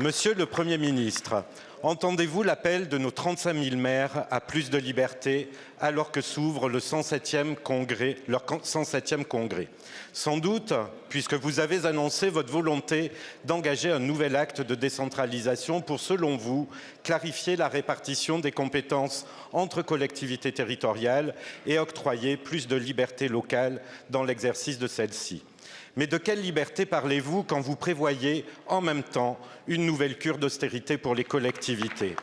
Monsieur le Premier ministre, entendez-vous l'appel de nos 35 000 maires à plus de liberté alors que s'ouvre le 107e congrès, leur 107e congrès? Sans doute, puisque vous avez annoncé votre volonté d'engager un nouvel acte de décentralisation pour, selon vous, clarifier la répartition des compétences entre collectivités territoriales et octroyer plus de liberté locale dans l'exercice de celles-ci. Mais de quelle liberté parlez-vous quand vous prévoyez en même temps une nouvelle cure d'austérité pour les collectivités,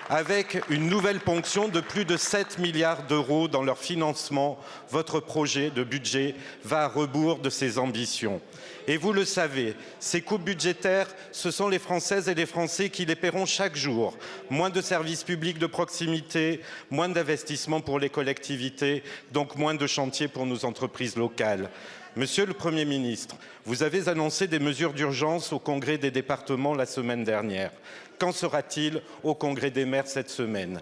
avec une nouvelle ponction de plus de 7 milliards d'euros dans leur financement? Votre projet de budget va à rebours de ces ambitions. Et vous le savez, ces coupes budgétaires, ce sont les Françaises et les Français qui les paieront chaque jour. Moins de services publics de proximité, moins d'investissements pour les collectivités, donc moins de chantiers pour nos entreprises locales. Monsieur le Premier ministre, vous avez annoncé des mesures d'urgence au Congrès des départements la semaine dernière. Qu'en sera-t-il au Congrès des maires cette semaine?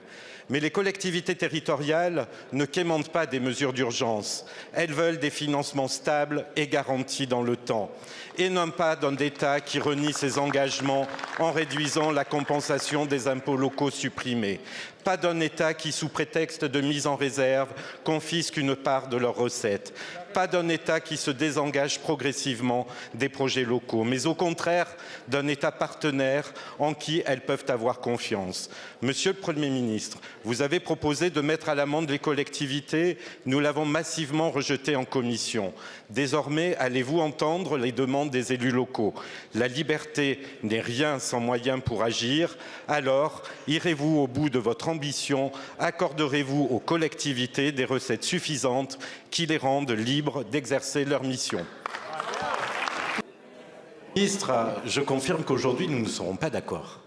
Mais les collectivités territoriales ne quémandent pas des mesures d'urgence. Elles veulent des financements stables et garantis dans le temps. Et non pas d'un État qui renie ses engagements en réduisant la compensation des impôts locaux supprimés. Pas d'un État qui, sous prétexte de mise en réserve, confisque une part de leurs recettes. Pas d'un État qui se désengage progressivement des projets locaux, mais au contraire d'un État partenaire en qui elles peuvent avoir confiance. Monsieur le Premier ministre, vous avez proposé de mettre à l'amende les collectivités. Nous l'avons massivement rejeté en commission. Désormais, allez-vous entendre les demandes des élus locaux? La liberté n'est rien sans moyens pour agir. Alors, irez-vous au bout de votre ambition? Accorderez-vous aux collectivités des recettes suffisantes qui les rendent libres d'exercer leur mission? Ministre, je confirme qu'aujourd'hui, nous ne serons pas d'accord.